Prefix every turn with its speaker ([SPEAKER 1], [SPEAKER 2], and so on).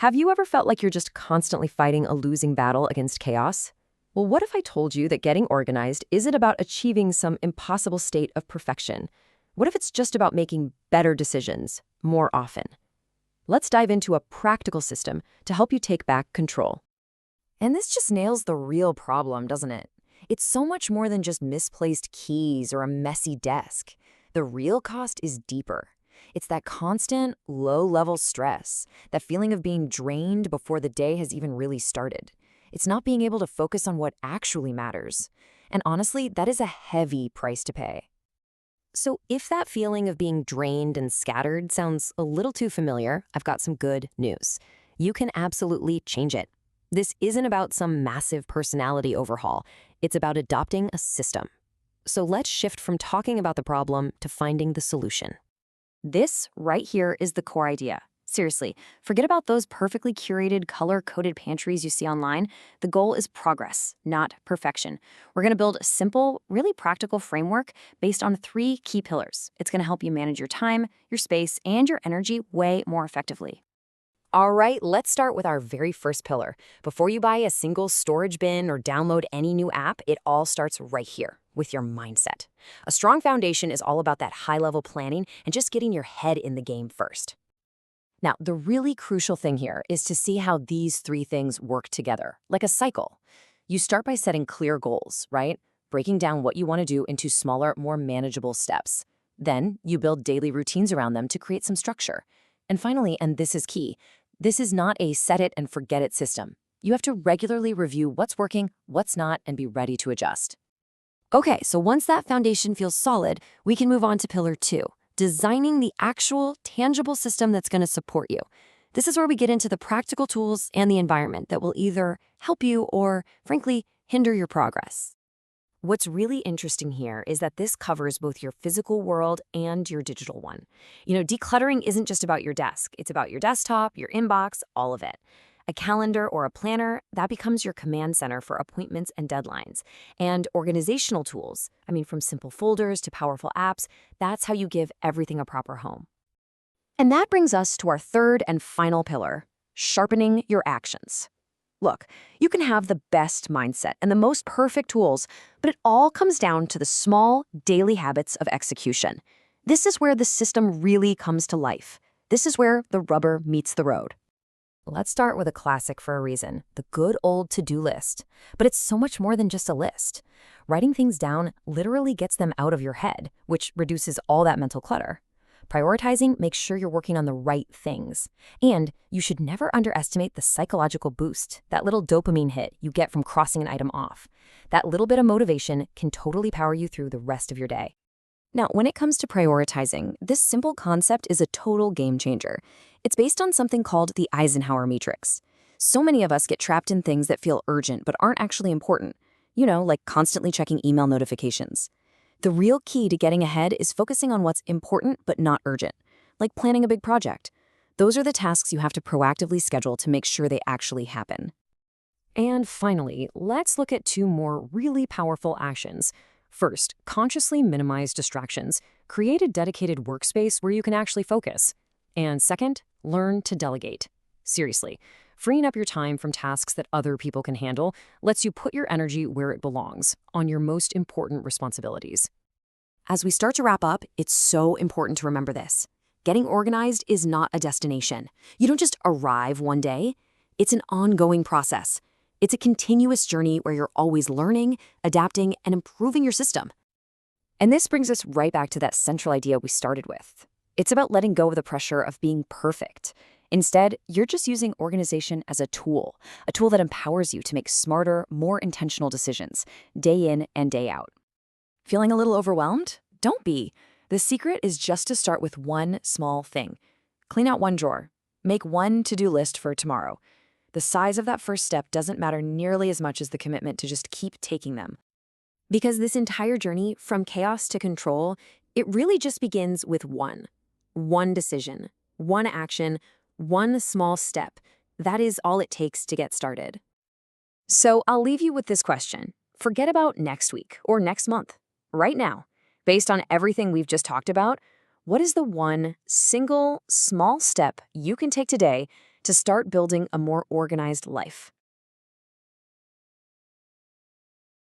[SPEAKER 1] Have you ever felt like you're just constantly fighting a losing battle against chaos? Well, what if I told you that getting organized isn't about achieving some impossible state of perfection? What if it's just about making better decisions more often? Let's dive into a practical system to help you take back control.
[SPEAKER 2] And this just nails the real problem, doesn't it? It's so much more than just misplaced keys or a messy desk. The real cost is deeper. It's that constant, low-level stress, that feeling of being drained before the day has even really started. It's not being able to focus on what actually matters. And honestly, that is a heavy price to pay. So if that feeling of being drained and scattered sounds a little too familiar, I've got some good news. You can absolutely change it. This isn't about some massive personality overhaul. It's about adopting a system. So let's shift from talking about the problem to finding the solution. This right here is the core idea. Seriously, forget about those perfectly curated, color-coded pantries you see online. The goal is progress, not perfection. We're going to build a simple, really practical framework based on 3 key pillars. It's going to help you manage your time, your space, and your energy way more effectively. All right, let's start with our very first pillar. Before you buy a single storage bin or download any new app, it all starts right here with your mindset. A strong foundation is all about that high-level planning and just getting your head in the game first. Now, the really crucial thing here is to see how these 3 things work together, like a cycle. You start by setting clear goals, right? Breaking down what you want to do into smaller, more manageable steps. Then you build daily routines around them to create some structure. And finally, and this is key, this is not a set it and forget it system. You have to regularly review what's working, what's not, and be ready to adjust. Okay, so once that foundation feels solid, we can move on to pillar 2, designing the actual, tangible system that's going to support you. This is where we get into the practical tools and the environment that will either help you or, frankly, hinder your progress. What's really interesting here is that this covers both your physical world and your digital one. Decluttering isn't just about your desk. It's about your desktop, your inbox, all of it. A calendar or a planner, that becomes your command center for appointments and deadlines. And organizational tools, from simple folders to powerful apps, that's how you give everything a proper home. And that brings us to our third and final pillar, sharpening your actions. Look, you can have the best mindset and the most perfect tools, but it all comes down to the small, daily habits of execution. This is where the system really comes to life. This is where the rubber meets the road. Let's start with a classic for a reason, the good old to-do list. But it's so much more than just a list. Writing things down literally gets them out of your head, which reduces all that mental clutter. Prioritizing makes sure you're working on the right things. And you should never underestimate the psychological boost, that little dopamine hit you get from crossing an item off. That little bit of motivation can totally power you through the rest of your day. Now, when it comes to prioritizing, this simple concept is a total game changer. It's based on something called the Eisenhower matrix. So many of us get trapped in things that feel urgent but aren't actually important. Like constantly checking email notifications. The real key to getting ahead is focusing on what's important but not urgent, like planning a big project. Those are the tasks you have to proactively schedule to make sure they actually happen. And finally, let's look at 2 more really powerful actions. First, consciously minimize distractions. Create a dedicated workspace where you can actually focus. And second, learn to delegate. Seriously, freeing up your time from tasks that other people can handle lets you put your energy where it belongs, on your most important responsibilities. As we start to wrap up, it's so important to remember this. Getting organized is not a destination. You don't just arrive one day. It's an ongoing process. It's a continuous journey where you're always learning, adapting, and improving your system. And this brings us right back to that central idea we started with. It's about letting go of the pressure of being perfect. Instead, you're just using organization as a tool that empowers you to make smarter, more intentional decisions, day in and day out. Feeling a little overwhelmed? Don't be. The secret is just to start with one small thing. Clean out one drawer. Make one to-do list for tomorrow. The size of that first step doesn't matter nearly as much as the commitment to just keep taking them. Because this entire journey, from chaos to control, it really just begins with one decision, one action, one small step. That is all it takes to get started. So I'll leave you with this question. Forget about next week or next month. Right now, based on everything we've just talked about, what is the one single small step you can take today
[SPEAKER 1] to start building a more organized life.